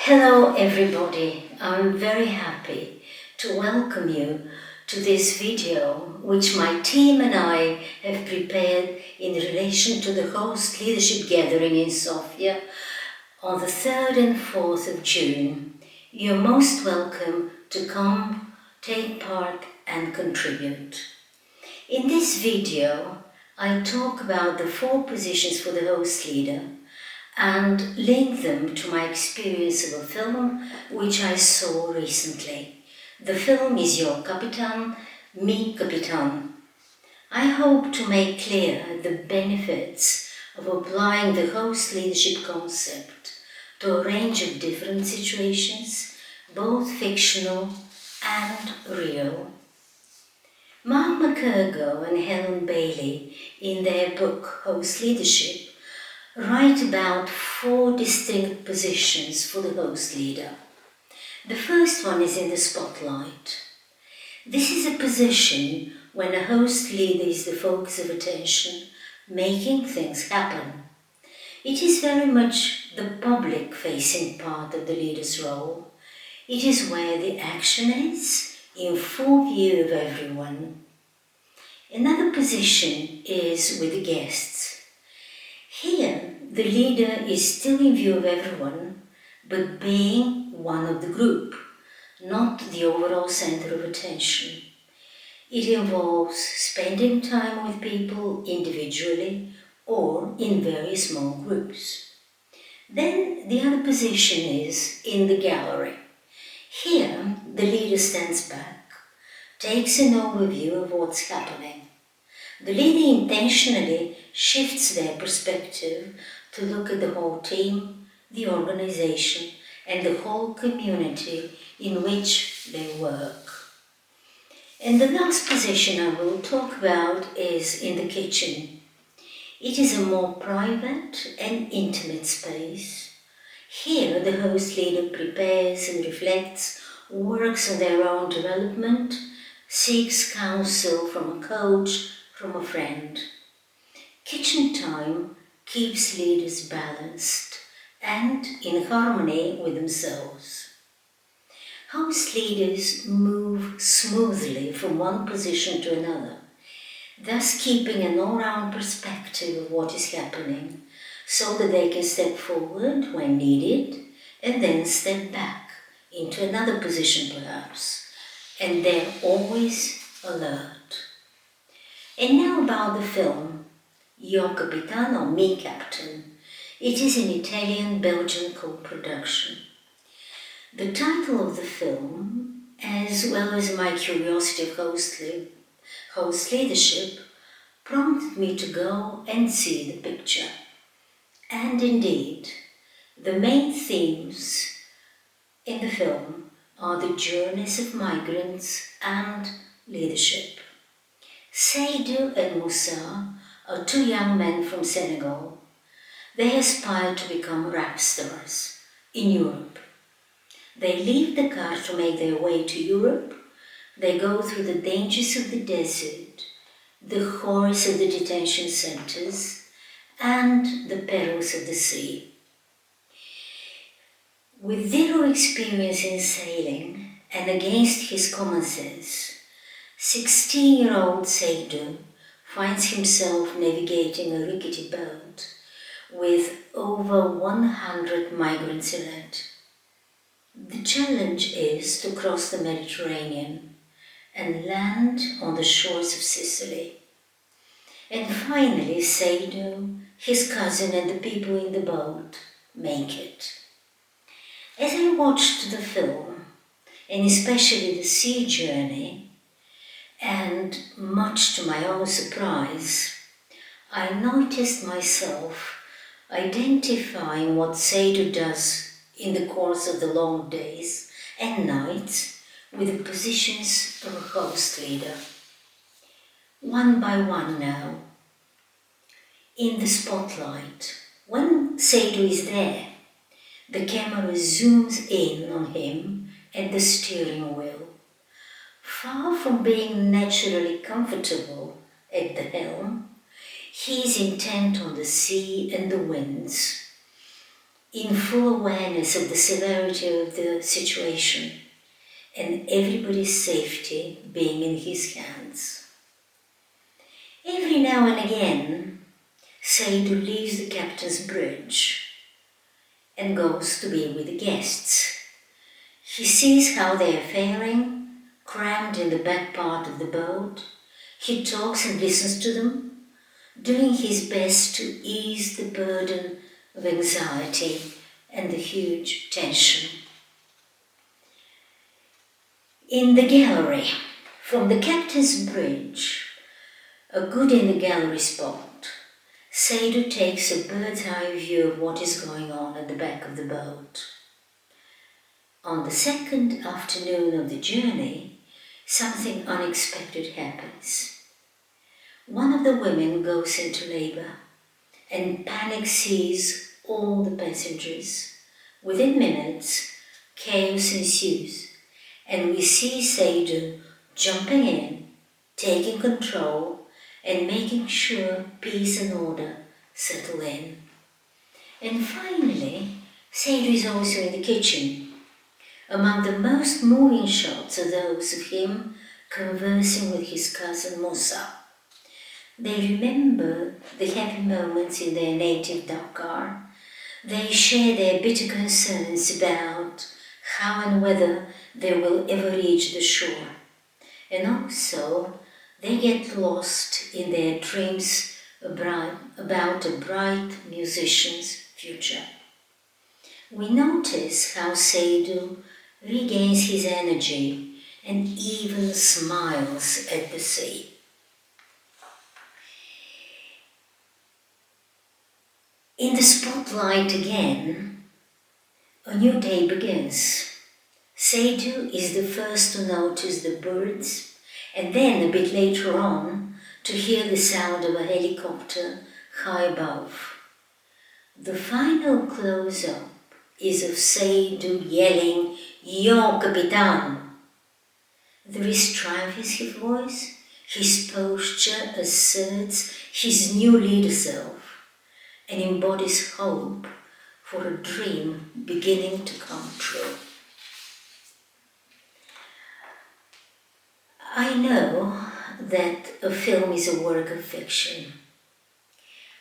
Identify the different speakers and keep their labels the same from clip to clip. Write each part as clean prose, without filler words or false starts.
Speaker 1: Hello everybody, I'm very happy to welcome you to this video which my team and I have prepared in relation to the host leadership gathering in Sofia on the 3rd and 4th of June. You're most welcome to come, take part and contribute. In this video I talk about the 4 positions for the host leader and link them to my experience of a film which I saw recently. The film is Your Capitan, Mi Capitan. I hope to make clear the benefits of applying the host leadership concept to a range of different situations, both fictional and real. Mark McCurgo and Helen Bailey, in their book Host Leadership, write about 4 distinct positions for the host leader. The first one is in the spotlight. This is a position when a host leader is the focus of attention, making things happen. It is very much the public-facing part of the leader's role. It is where the action is in full view of everyone. Another position is with the guests. Here, the leader is still in view of everyone, but being one of the group, not the overall center of attention. It involves spending time with people individually or in very small groups. Then the other position is in the gallery. Here, the leader stands back, takes an overview of what's happening. The leader intentionally shifts their perspective to look at the whole team, the organization, and the whole community in which they work. And the last position I will talk about is in the kitchen. It is a more private and intimate space. Here, the host leader prepares and reflects, works on their own development, seeks counsel from a coach, from a friend. Kitchen time keeps leaders balanced and in harmony with themselves. Host leaders move smoothly from one position to another, thus keeping an all-round perspective of what is happening, so that they can step forward when needed and then step back into another position perhaps, and they're always alert. And now about the film, Your Capitan or Mi Capitan. It is an Italian-Belgian co-production. The title of the film, as well as my curiosity of host leadership, prompted me to go and see the picture. And indeed, the main themes in the film are the journeys of migrants and leadership. Seydou and Moussa are 2 young men from Senegal. They aspire to become rap stars in Europe. They leave Dakar to make their way to Europe. They go through the dangers of the desert, the horrors of the detention centers, and the perils of the sea. With zero experience in sailing and against his common sense, 16-year-old Seydou finds himself navigating a rickety boat with over 100 migrants in it. The challenge is to cross the Mediterranean and land on the shores of Sicily. And finally, Seydou, his cousin and the people in the boat make it. As I watched the film, and especially the sea journey, and much to my own surprise, I noticed myself identifying what Seydou does in the course of the long days and nights with the positions of a host leader. One by one now. In the spotlight, when Seydou is there, the camera zooms in on him at the steering wheel. Far from being naturally comfortable at the helm, he is intent on the sea and the winds. in full awareness of the severity of the situation and everybody's safety being in his hands. Every now and again, Saidu leaves the captain's bridge and goes to be with the guests. He sees how they are faring, crammed in the back part of the boat. He talks and listens to them, doing his best to ease the burden of anxiety and the huge tension. In the gallery, from the captain's bridge, a good in the gallery spot, Saidu takes a bird's eye view of what is going on at the back of the boat. On the second afternoon of the journey, something unexpected happens. One of the women goes into labor, and panic seizes all the passengers. Within minutes, chaos ensues, and we see Saidu jumping in, taking control, and making sure peace and order settle in. And finally, Saidu is also in the kitchen. Among the most moving shots are those of him conversing with his cousin Musa. They remember the happy moments in their native Dakar. They share their bitter concerns about how and whether they will ever reach the shore. And also, they get lost in their dreams about a bright musician's future. We notice how Saidu regains his energy and even smiles at the sea. In the spotlight again, a new day begins. Saidu is the first to notice the birds, and then a bit later on to hear the sound of a helicopter high above. The final close-up is of Saidu yelling, "Yo, Capitan!" There is triumph in his voice. His posture asserts his new leader self and embodies hope for a dream beginning to come true. I know that a film is a work of fiction.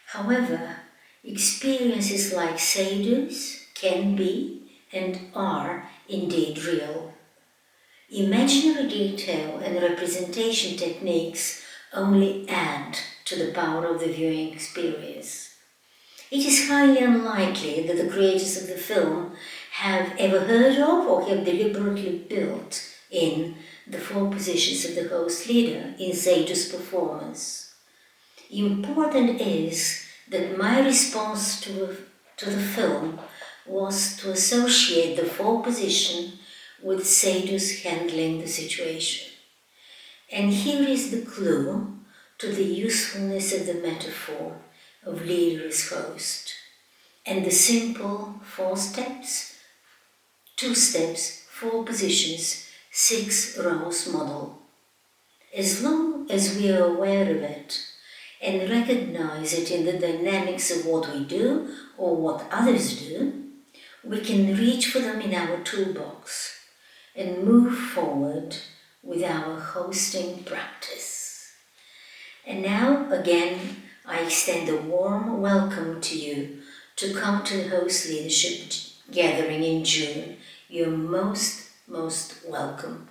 Speaker 1: However, experiences like Saidu's can be and are indeed real. Imaginary detail and representation techniques only add to the power of the viewing experience. It is highly unlikely that the creators of the film have ever heard of or have deliberately built in the 4 positions of the host leader in Saidu's performance. Important is that my response to the film was to associate the 4 position with Saidu's handling the situation. And here is the clue to the usefulness of the metaphor of leader as host, and the simple 4 steps, 2 steps, 4 positions, 6 rows model. As long as we are aware of it and recognize it in the dynamics of what we do or what others do, we can reach for them in our toolbox and move forward with our hosting practice. And now, again, I extend a warm welcome to you to come to the Host Leadership Gathering in June. You're most welcome.